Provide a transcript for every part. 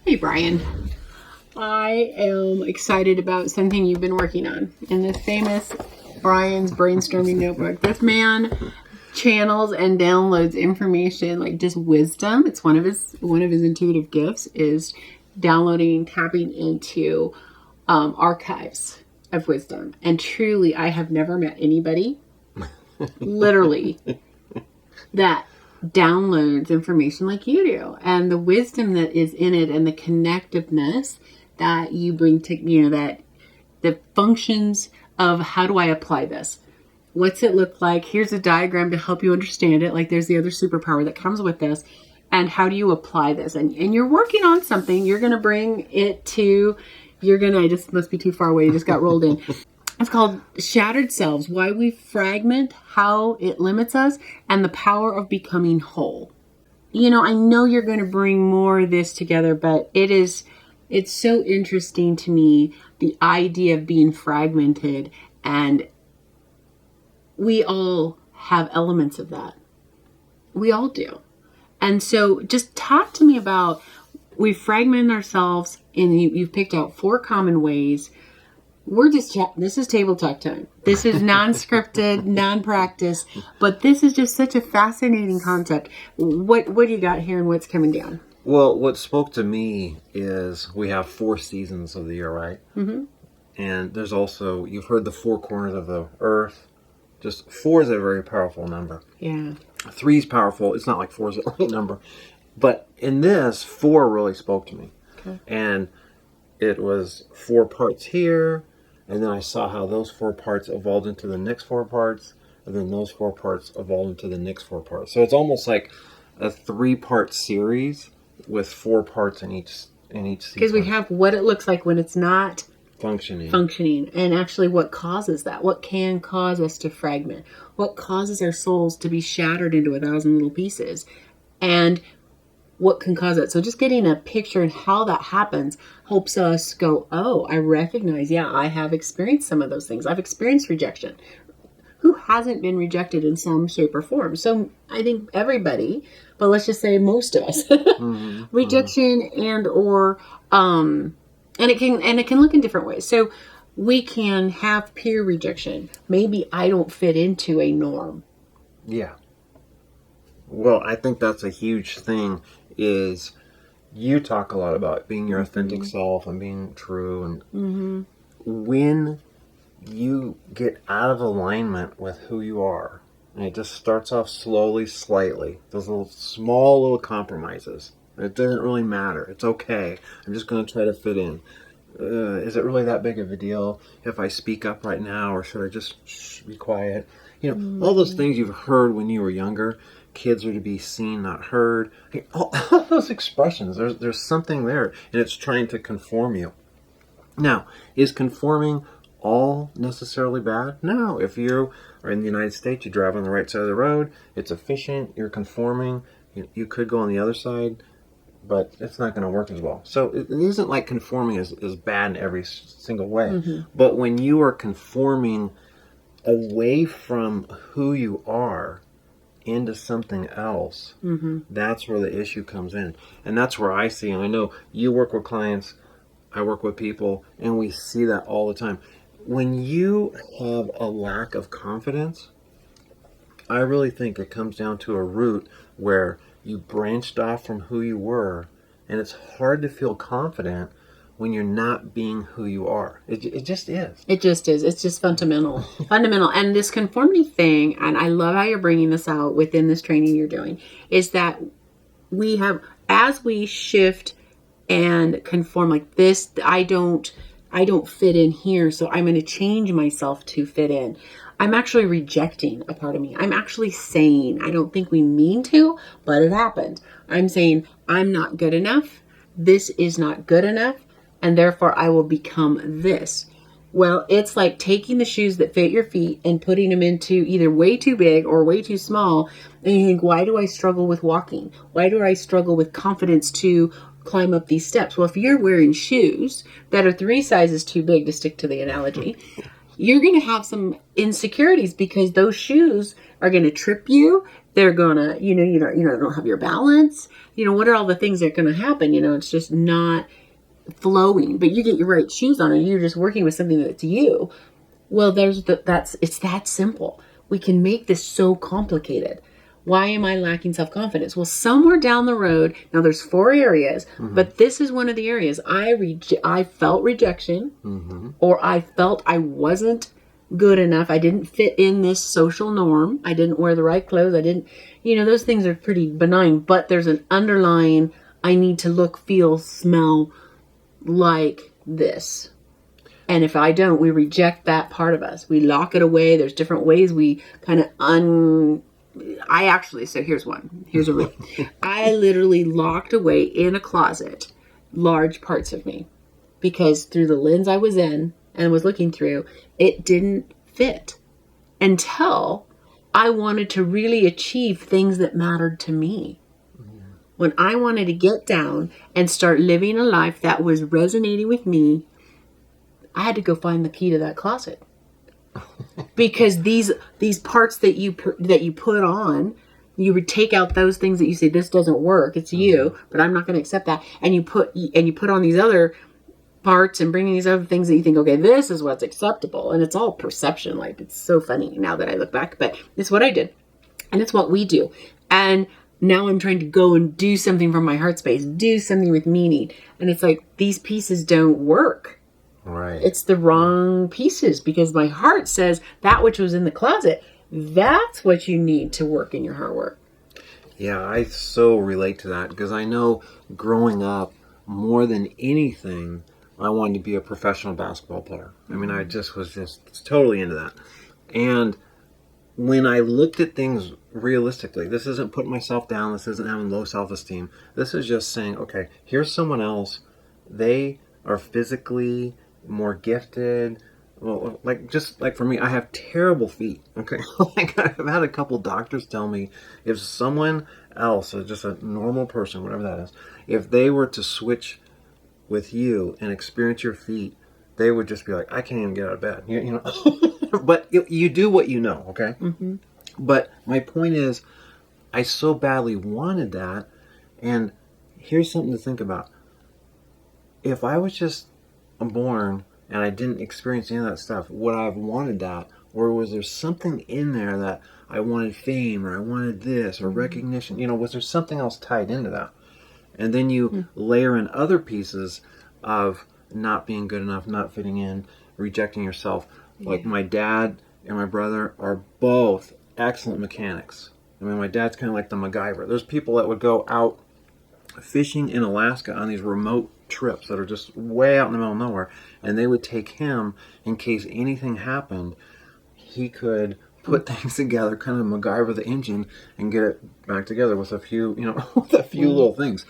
Hey, Bryan. I am excited about something you've been working on in this famous Bryan's brainstorming notebook. This man channels and downloads information, like just wisdom. It's one of his intuitive gifts is downloading, tapping into archives of wisdom. And truly, I have never met anybody, literally, that downloads information like you do, and the wisdom that is in it, and the connectiveness that you bring to, that the functions of how do I apply this? What's it look like? Here's a diagram to help you understand it. Like there's the other superpower that comes with this. And how do you apply this? And you're working on something. You're going to bring it to, I just must be too far away. You just got rolled in. It's called Shattered Selves, Why We Fragment, How It Limits Us, and the Power of Becoming Whole. I know you're going to bring more of this together, but it's so interesting to me, the idea of being fragmented, and we all have elements of that. We all do. And so just talk to me about, we fragment ourselves, and you've picked out 4 common ways. We're just this is table talk time. This is non-scripted, non-practice, but this is just such a fascinating concept. What do you got here and what's coming down? Well, what spoke to me is we have 4 seasons of the year, right? Mm-hmm. And there's also, you've heard the 4 corners of the earth. Just 4 is a very powerful number. Yeah. 3 is powerful. It's not like 4 is the right number. But in this, 4 really spoke to me. Okay. And it was 4 parts here. And then I saw how those 4 parts evolved into the next 4 parts. And then those 4 parts evolved into the next 4 parts. So it's almost like a 3-part series with 4 parts in each season. Because we have what it looks like when it's not functioning. And actually what causes that. What can cause us to fragment. What causes our souls to be shattered into 1,000 little pieces. And what can cause it. So just getting a picture and how that happens helps us go, oh, I recognize, I have experienced some of those things. I've experienced rejection. Who hasn't been rejected in some shape or form? So I think everybody, but let's just say most of us, rejection and or, and it can look in different ways. So we can have peer rejection. Maybe I don't fit into a norm. Yeah. Well, I think that's a huge thing. Is you talk a lot about being your authentic self and being true, and when you get out of alignment with who you are, and it just starts off slowly, slightly, those small little compromises, it doesn't really matter, it's okay, I'm just going to try to fit in. Is it really that big of a deal if I speak up right now, or should I just be quiet? All those things you've heard when you were younger. Kids are to be seen, not heard. All those expressions, there's something there, and it's trying to conform you. Now, is conforming all necessarily bad? No. If you are in the United States, you drive on the right side of the road, it's efficient, you're conforming, you could go on the other side, but it's not going to work as well. So it isn't like conforming is bad in every single way. Mm-hmm. But when you are conforming away from who you are, into something else, that's where the issue comes in. And that's where I see, and I know you work with clients, I work with people, and we see that all the time. When you have a lack of confidence, I really think it comes down to a root where you branched off from who you were, and it's hard to feel confident when you're not being who you are. It just is. It just is. It's just fundamental. And this conformity thing, and I love how you're bringing this out within this training you're doing, is that we have, as we shift and conform like this, I don't fit in here, so I'm going to change myself to fit in. I'm actually rejecting a part of me. I'm actually saying, I don't think we mean to, but it happened. I'm saying, I'm not good enough. This is not good enough. And therefore I will become this. Well, it's like taking the shoes that fit your feet and putting them into either way too big or way too small. And you think, why do I struggle with walking? Why do I struggle with confidence to climb up these steps? Well, if you're wearing shoes that are 3 sizes too big, to stick to the analogy, you're going to have some insecurities because those shoes are going to trip you. They're going to, you don't have your balance. What are all the things that are going to happen? It's just not flowing. But you get your right shoes on and you're just working with something that's you. Well, it's that simple. We can make this so complicated. Why am I lacking self-confidence? Well, somewhere down the road, now there's 4 areas, but this is one of the areas. I felt rejection, or I felt I wasn't good enough. I didn't fit in this social norm. I didn't wear the right clothes. I didn't, those things are pretty benign, but there's an underlying, I need to look, feel, smell like this. And if I don't, we reject that part of us. We lock it away. There's different ways we kind of so here's one. Here's a rule. I literally locked away in a closet large parts of me because through the lens I was in and was looking through, it didn't fit until I wanted to really achieve things that mattered to me. When I wanted to get down and start living a life that was resonating with me, I had to go find the key to that closet. Because these parts that you put on, you would take out those things that you say, this doesn't work, it's you, but I'm not going to accept that. And you put on these other parts and bring in these other things that you think, okay, this is what's acceptable. And it's all perception. Like, it's so funny now that I look back, but it's what I did. And it's what we do. And now I'm trying to go and do something from my heart space, do something with meaning. And it's like, these pieces don't work. Right. It's the wrong pieces because my heart says that which was in the closet, that's what you need to work in your heart work. Yeah, I so relate to that because I know growing up, more than anything, I wanted to be a professional basketball player. I mean, I just was totally into that. And when I looked at things realistically, this isn't putting myself down, this isn't having low self-esteem. This is just saying, okay, here's someone else. They are physically more gifted. Well, just like for me, I have terrible feet. Okay, like I've had a couple doctors tell me if someone else, just a normal person, whatever that is, if they were to switch with you and experience your feet, they would just be like, I can't even get out of bed. You know, but you do what you know. Okay, but my point is, I so badly wanted that, and here's something to think about. If I was just born and I didn't experience any of that stuff, would I have wanted that? Or was there something in there that I wanted fame or I wanted this or recognition? Was there something else tied into that? And then you layer in other pieces of not being good enough, not fitting in, rejecting yourself. Like my dad and my brother are both excellent mechanics. I mean, my dad's kind of like the MacGyver. There's people that would go out fishing in Alaska on these remote trips that are just way out in the middle of nowhere, and they would take him in case anything happened. He could put things together, kind of MacGyver the engine, and get it back together with a few, with a few little things.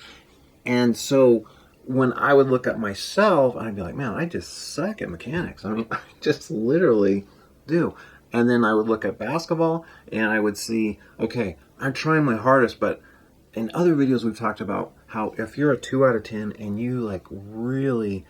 And so when I would look at myself, I'd be like, man, I just suck at mechanics. I mean, I just literally do. And then I would look at basketball, and I would see, okay, I'm trying my hardest, but in other videos we've talked about how if you're a 2 out of 10 and you like really,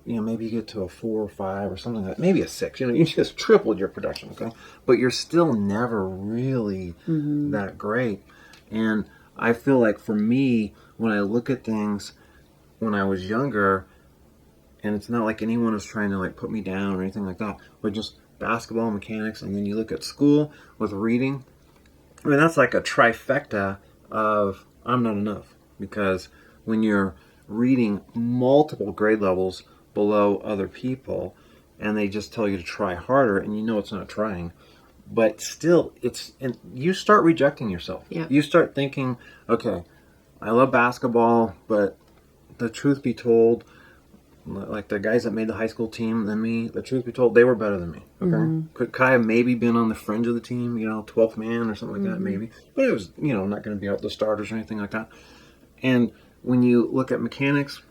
maybe you get to a 4 or 5 or something like that, maybe a 6, you just tripled your production, okay? But you're still never really that great. And I feel like for me, when I look at things when I was younger, and it's not like anyone was trying to like put me down or anything like that, but just basketball, mechanics, and then you look at school with reading, I mean, that's like a trifecta of I'm not enough. Because when you're reading multiple grade levels below other people and they just tell you to try harder and it's not trying, but still and you start rejecting yourself. Yeah. You start thinking, okay, I love basketball, but the truth be told, like the guys that made the high school team than me, the truth be told, they were better than me. Okay, could I have maybe been on the fringe of the team, 12th man or something like that, maybe, but it was, not going to be out the starters or anything like that. And when you look at mechanics,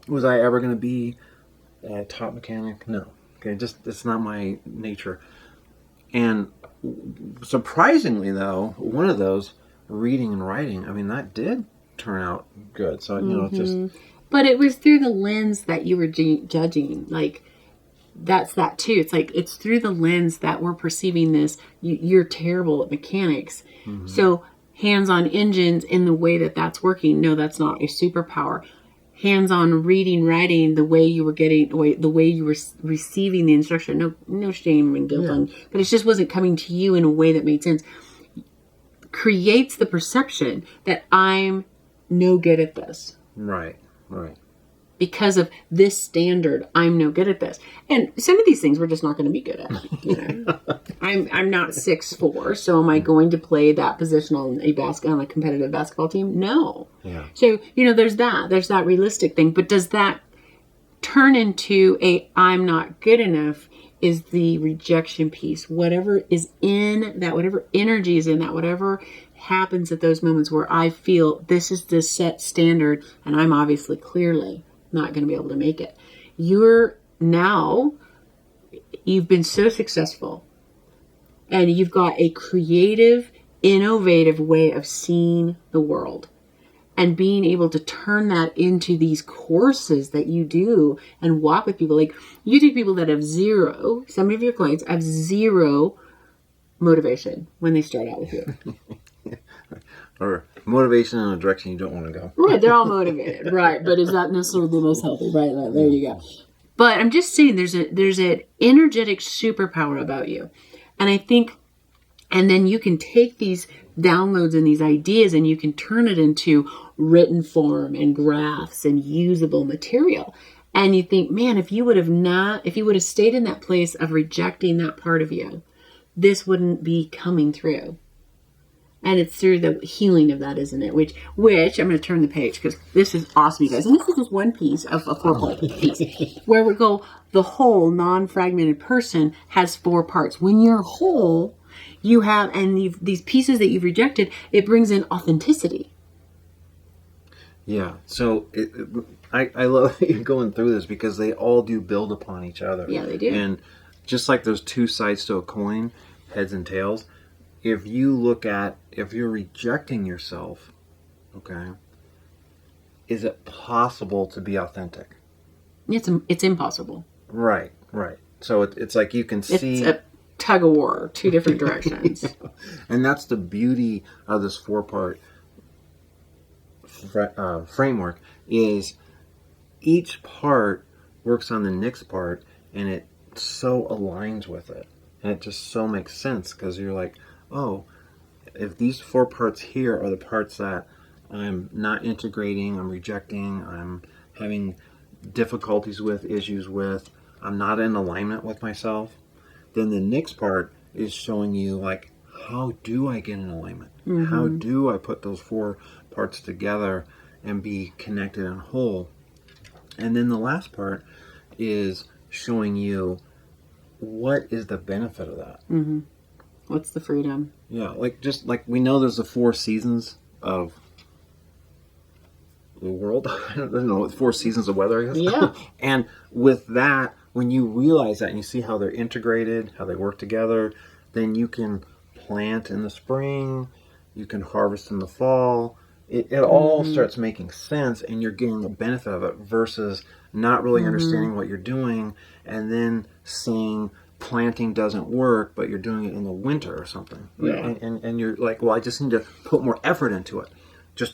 was I ever going to be a top mechanic? No. Okay, it's not my nature. And surprisingly, though, one of those, reading and writing, I mean, that did turn out good. So, it's just... But it was through the lens that you were judging. Like, that's that too. It's like, it's through the lens that we're perceiving this. You're terrible at mechanics. So hands-on engines in the way that that's working. No, that's not a superpower. Hands-on reading, writing, the way you were getting, the way you were receiving the instruction. No shame and guilt on, but it just wasn't coming to you in a way that made sense. Creates the perception that I'm no good at this. Right. Because of this standard, I'm no good at this. And some of these things we're just not going to be good at. You know? I'm not 6'4", so am I going to play that position on a competitive basketball team? No. Yeah. So, there's that realistic thing. But does that turn into I'm not good enough? Is the rejection piece. Whatever is in that, whatever energy is in that, whatever happens at those moments where I feel this is the set standard and I'm obviously clearly not going to be able to make it. You've been so successful and you've got a creative, innovative way of seeing the world and being able to turn that into these courses that you do and walk with people. Like you take people that have zero, some of your clients have zero motivation when they start out with you. Or motivation in a direction you don't want to go. Right, they're all motivated, right? But is that necessarily the most healthy? Right, there you go. But I'm just saying, there's an energetic superpower about you, and I think, and then you can take these downloads and these ideas, and you can turn it into written form and graphs and usable material. And you think, man, if you would have stayed in that place of rejecting that part of you, this wouldn't be coming through. And it's through the healing of that, isn't it? Which I'm going to turn the page because this is awesome, you guys. And this is just one piece of a 4-part piece where we go, the whole non-fragmented person has 4 parts. When you're whole, you have, and these pieces that you've rejected, it brings in authenticity. Yeah. So I love that you're going through this because they all do build upon each other. Yeah, they do. And just like there's 2 sides to a coin, heads and tails, if you're rejecting yourself, okay, is it possible to be authentic? It's impossible. Right. So it's like you can see. It's a tug of war, 2 different directions. And that's the beauty of this 4-part framework is each part works on the next part and it so aligns with it. And it just so makes sense because you're like, oh, if these 4 parts here are the parts that I'm not integrating, I'm rejecting, I'm having difficulties with, issues with, I'm not in alignment with myself, then the next part is showing you like, how do I get in alignment? Mm-hmm. How do I put those 4 parts together and be connected and whole? And then the last part is showing you what is the benefit of that. Mm-hmm. What's the freedom? Yeah, like just like we know there's the 4 seasons of the world. I don't know, 4 seasons of weather, I guess. Yeah. And with that, when you realize that and you see how they're integrated, how they work together, then you can plant in the spring, you can harvest in the fall. It all starts making sense and you're getting the benefit of it versus not really understanding what you're doing and then seeing planting doesn't work, but you're doing it in the winter or something. Yeah. And you're like, well, I just need to put more effort into it.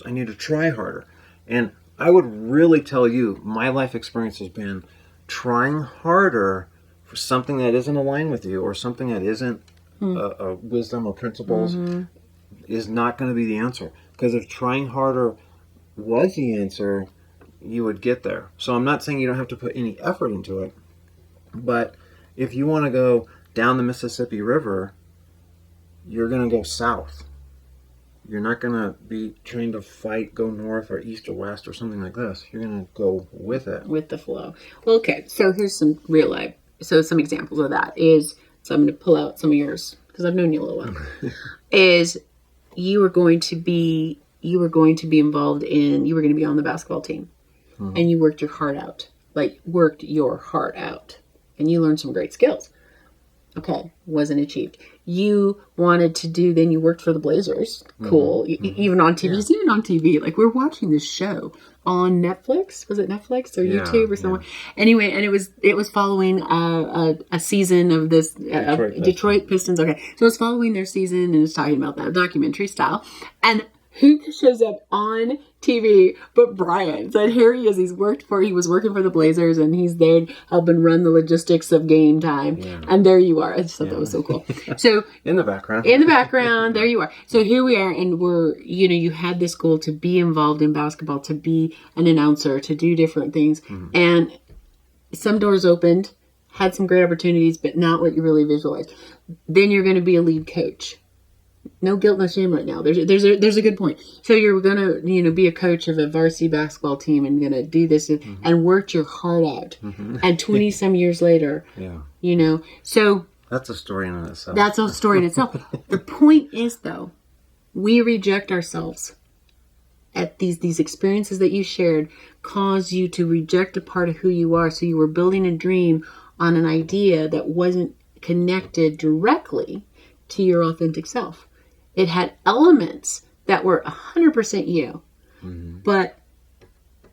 I need to try harder. And I would really tell you, my life experience has been trying harder for something that isn't aligned with you or something that isn't a wisdom or principles is not going to be the answer. Because if trying harder was the answer, you would get there. So I'm not saying you don't have to put any effort into it, but if you want to go down the Mississippi River, you're going to go south. You're not going to be trying to fight, go north or east or west or something like this. You're going to go with it. With the flow. Well, okay. So here's some real life. So some examples of that is, so I'm going to pull out some of yours because I've known you a little while, is you were going to be involved in, you were going to be on the basketball team and you worked your heart out, and you learned some great skills. Okay. Wasn't achieved. you wanted to do, then you worked for the Blazers. Cool. Even on TV. Yeah. Even on TV. Like, we're watching this show on Netflix. Was it Netflix or YouTube or somewhere? Yeah. Anyway, and it was following a season of this Detroit Pistons. Okay. So it's following their season, and it's talking about that documentary style. And who shows up on TV but Bryan? So here he is. He was working for the Blazers, and he's there helping run the logistics of game time. Yeah. And there you are. I just thought that was so cool. So in the background, there you are. So here we are, and we're, you had this goal to be involved in basketball, to be an announcer, to do different things, and some doors opened, had some great opportunities, but not what you really visualized. Then you're going to be a lead coach. No guilt, no shame right now. There's a good point. So you're gonna be a coach of a varsity basketball team and gonna do this and work your heart out. And 20 some years later, so that's a story in itself. That's a story in itself. The point is, though, we reject ourselves. At these experiences that you shared caused you to reject a part of who you are. So you were building a dream on an idea that wasn't connected directly to your authentic self. It had elements that were 100% you, but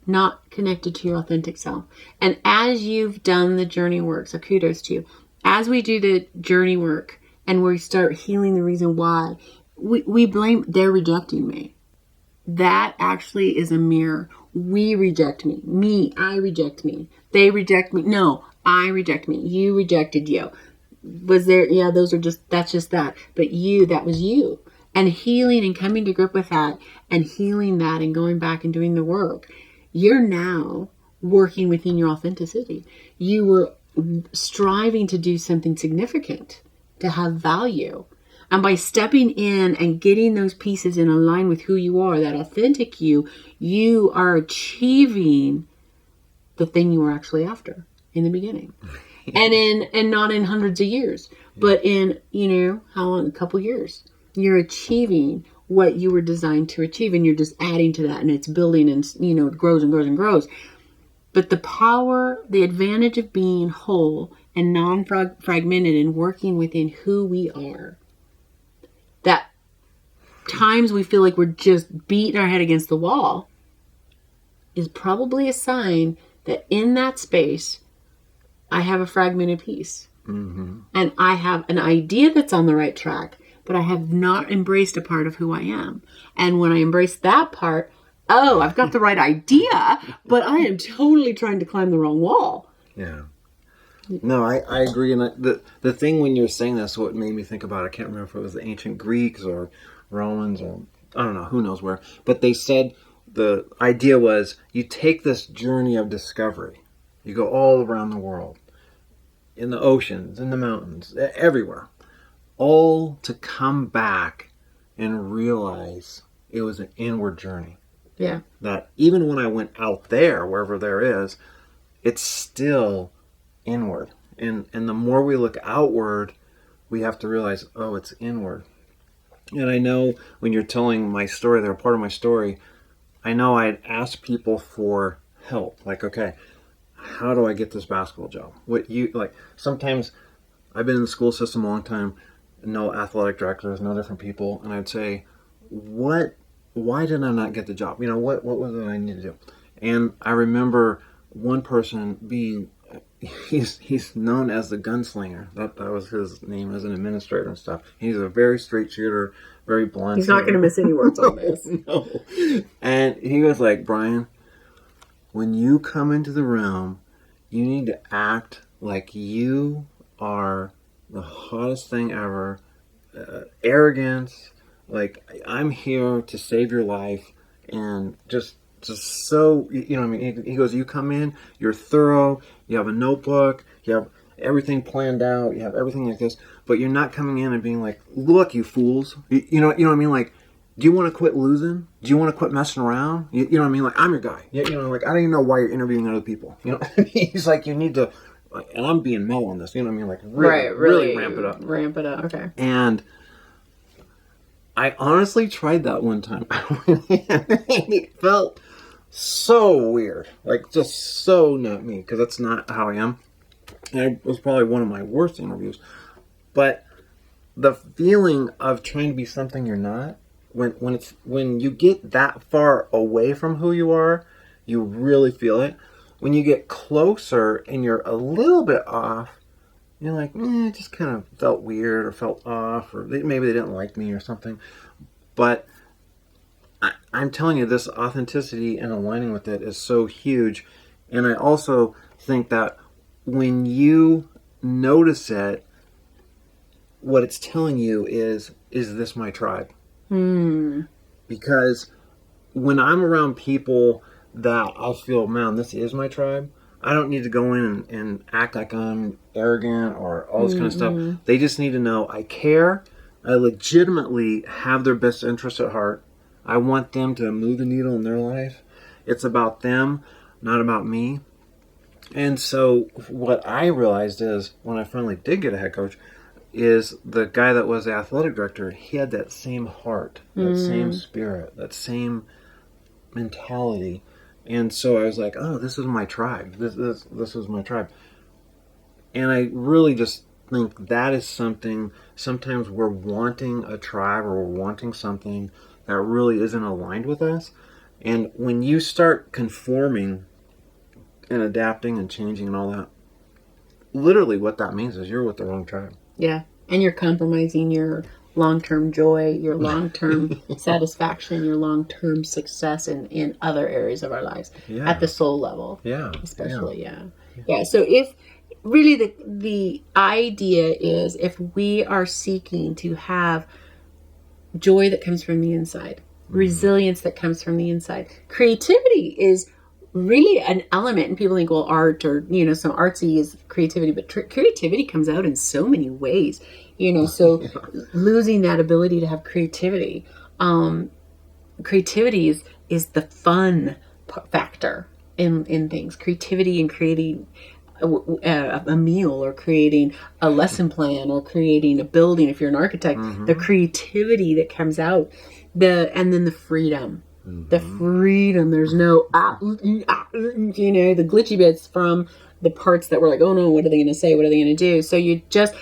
not connected to your authentic self. And as you've done the journey work, so kudos to you. As we do the journey work and we start healing the reason why, we blame, they're rejecting me. That actually is a mirror. We reject me. Me, I reject me. They reject me. No, I reject me. You rejected you. Was there, that's just that. But you, that was you. And healing and coming to grip with that and healing that and going back and doing the work, you're now working within your authenticity. You were striving to do something significant, to have value. And by stepping in and getting those pieces in line with who you are, that authentic you are achieving the thing you were actually after in the beginning. and not in hundreds of years, but in, how long? A couple years. You're achieving what you were designed to achieve, and you're just adding to that, and it's building, and it grows and grows and grows. But the power, the advantage of being whole and non-fragmented and working within who we are, that times we feel like we're just beating our head against the wall, is probably a sign that in that space, I have a fragmented piece. And I have an idea that's on the right track, but I have not embraced a part of who I am. And when I embrace that part, I've got the right idea, but I am totally trying to climb the wrong wall. Yeah. No, I agree. And the thing when you're saying this, what made me think about, I can't remember if it was the ancient Greeks or Romans or I don't know, who knows where. But they said the idea was you take this journey of discovery. You go all around the world, in the oceans, in the mountains, everywhere. All to come back and realize it was an inward journey. Yeah. That even when I went out there, wherever there is, it's still inward. And the more we look outward, we have to realize, it's inward. And I know when you're telling my story, they're a part of my story, I know I'd ask people for help. Like, okay, how do I get this basketball job? Sometimes I've been in the school system a long time, no athletic directors, no different people, and I'd say, why did I not get the job? What was it I need to do? And I remember one person being, he's known as the gunslinger. That was his name as an administrator and stuff. He's a very straight shooter, very blunt. He's not going to miss any words on this. No. And he was like, Bryan, when you come into the room, you need to act like you are the hottest thing ever. Arrogance, like I'm here to save your life, and just so he goes, you come in, you're thorough, you have a notebook, you have everything planned out, you have everything like this, but you're not coming in and being like, look, you fools, you know what I mean, like, do you want to quit losing? Do you want to quit messing around? You know what I mean, like, I'm your guy. I don't even know why you're interviewing other people. He's like, you need to, and I'm being Mel on this, like really ramp it up. Ramp it up, okay. And I honestly tried that one time. It felt so weird. Like, just so not me, because that's not how I am. And it was probably one of my worst interviews. But the feeling of trying to be something you're not, when you get that far away from who you are, you really feel it. When you get closer and you're a little bit off, you're like, it just kind of felt weird or felt off, or maybe they didn't like me or something. But I'm telling you, this authenticity and aligning with it is so huge. And I also think that when you notice it, what it's telling you is this my tribe? Because when I'm around people that I feel, man, this is my tribe, I don't need to go in and act like I'm arrogant or all this kind of stuff. They just need to know I care. I legitimately have their best interest at heart. I want them to move the needle in their life. It's about them, not about me. And so what I realized is, when I finally did get a head coach, is the guy that was the athletic director, he had that same heart, that same spirit, that same mentality. And so I was like, oh, this is my tribe. This is my tribe. And I really just think that is something, sometimes we're wanting a tribe or we're wanting something that really isn't aligned with us. And when you start conforming and adapting and changing and all that, literally what that means is you're with the wrong tribe. Yeah. And you're compromising your long-term joy, your long-term satisfaction, your long-term success in other areas of our lives at the soul level. Yeah. Especially, yeah. So if really the idea is, if we are seeking to have joy that comes from the inside, resilience that comes from the inside, creativity is really an element. And people think, well, art, or some artsy is creativity, but creativity comes out in so many ways, so losing that ability to have creativity, creativity is the fun factor in things. Creativity in creating a meal, or creating a lesson plan, or creating a building. If you're an architect, the creativity that comes out, and then the freedom. The freedom. There's no the glitchy bits from the parts that were like, oh no, what are they going to say? What are they going to do? So you just,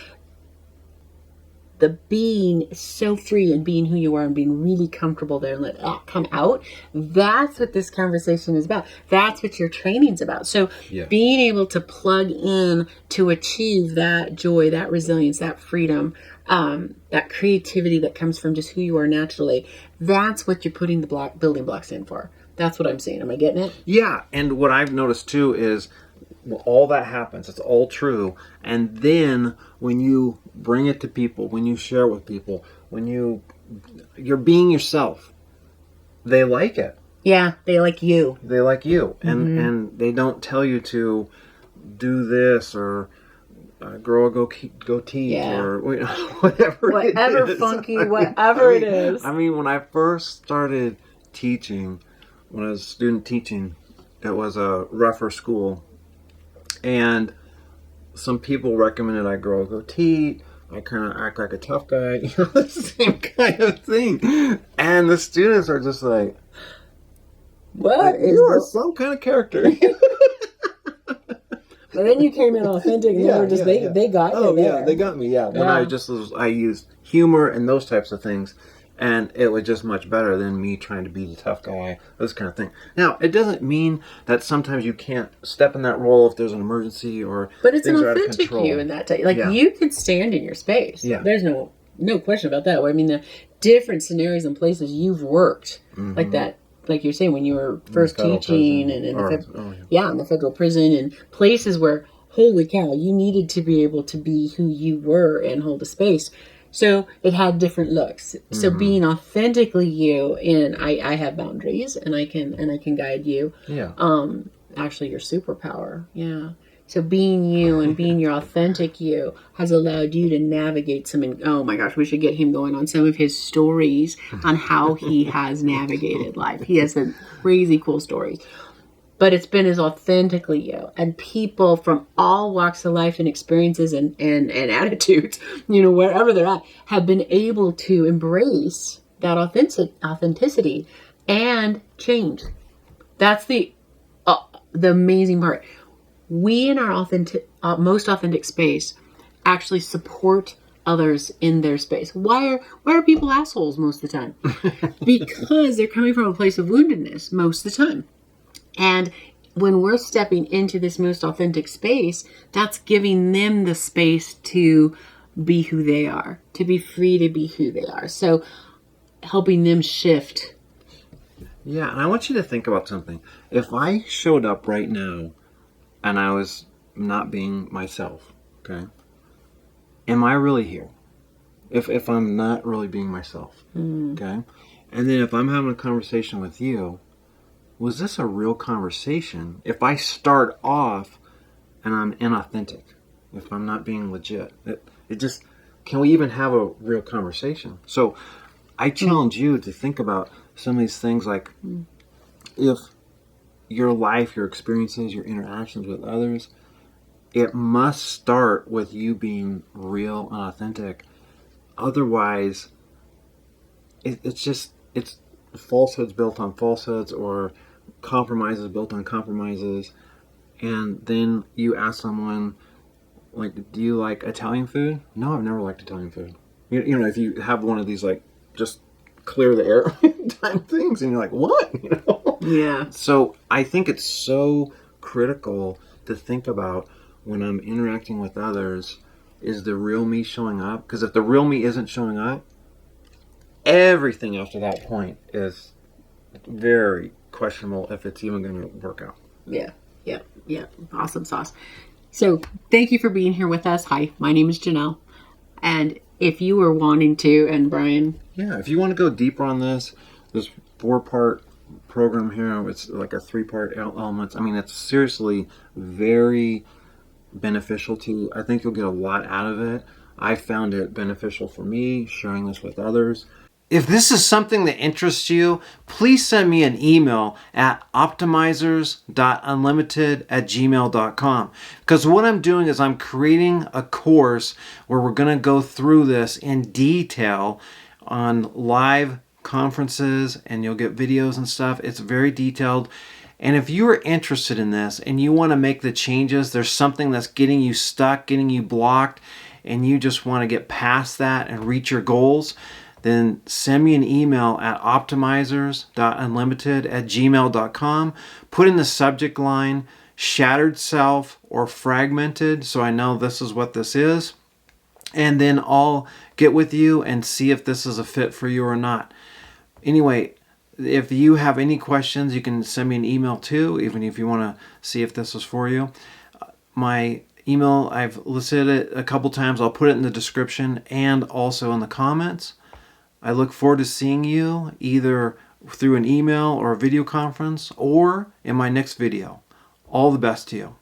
the being so free and being who you are and being really comfortable there and let that come out. That's what this conversation is about. That's what your training's about. So being able to plug in to achieve that joy, that resilience, that freedom, that creativity that comes from just who you are naturally, that's what you're putting the building blocks in for. That's what I'm saying. Am I getting it? Yeah. And what I've noticed too is, all that happens, it's all true. And then when you bring it to people, when you share it with people, when you're being yourself, they like it. Yeah, they like you. They like you. And they don't tell you to do this or grow a goatee or whatever it is. Funky, whatever it is. I mean, when I first started teaching, when I was student teaching, it was a rougher school. And some people recommended I grow a goatee. I kind of act like a tough guy. The same kind of thing. And the students are just like, what? You are some kind of character. But then you came in authentic, and they got you. Oh, yeah, they got me, When I used humor and those types of things. And it was just much better than me trying to be the tough guy, this kind of thing. Now, it doesn't mean that sometimes you can't step in that role if there's an emergency or but it's an authentic you in that time. Like, you can stand in your space. Yeah. There's no question about that. I mean, the different scenarios and places you've worked, like that, like you're saying, when you were first teaching and in the federal prison, and places where, holy cow, you needed to be able to be who you were and hold a space. So it had different looks. So being authentically you, and I have boundaries, and I can guide you. Yeah. Actually, your superpower. Yeah. So being you and being your authentic you has allowed you to navigate oh my gosh, we should get him going on some of his stories on how he has navigated life. He has some crazy cool stories. But it's been as authentically you. And people from all walks of life and experiences and attitudes, wherever they're at, have been able to embrace that authenticity and change. That's the amazing part. We in our most authentic space actually support others in their space. Why are people assholes most of the time? Because they're coming from a place of woundedness most of the time. And when we're stepping into this most authentic space, that's giving them the space to be who they are, to be free to be who they are. So helping them shift. Yeah, and I want you to think about something. If I showed up right now and I was not being myself, okay? Am I really here? If I'm not really being myself, okay? And then if I'm having a conversation with you, was this a real conversation? If I start off and I'm inauthentic, if I'm not being legit, it just, can we even have a real conversation? So I challenge you to think about some of these things, like if your life, your experiences, your interactions with others, it must start with you being real and authentic. Otherwise, it's falsehoods built on falsehoods, or compromises built on compromises. And then you ask someone, like, do you like Italian food? No, I've never liked Italian food. You know, if you have one of these, like, just clear the air type things, and you're like, what? You know? Yeah. So I think it's so critical to think about, when I'm interacting with others, is the real me showing up? Because if the real me isn't showing up, everything after that point is very questionable if it's even going to work out. Yeah. Awesome sauce. So thank you for being here with us. Hi, my name is Janelle. And if you were wanting to, and Bryan. Yeah, if you want to go deeper on this 4-part program here, it's like a 3-part elements. I mean, it's seriously very beneficial to you. I think you'll get a lot out of it. I found it beneficial for me, sharing this with others. If this is something that interests you, please send me an email at optimizers.unlimited@gmail.com. Because what I'm doing is I'm creating a course where we're going to go through this in detail on live conferences, and you'll get videos and stuff. It's very detailed. And if you are interested in this and you want to make the changes, there's something that's getting you stuck, getting you blocked, and you just want to get past that and reach your goals, then send me an email at optimizers.unlimited@gmail.com. Put in the subject line Shattered Self or Fragmented, so I know this is what this is. And then I'll get with you and see if this is a fit for you or not. Anyway, if you have any questions, you can send me an email too, even if you want to see if this is for you. My email, I've listed it a couple times. I'll put it in the description and also in the comments. I look forward to seeing you either through an email or a video conference or in my next video. All the best to you.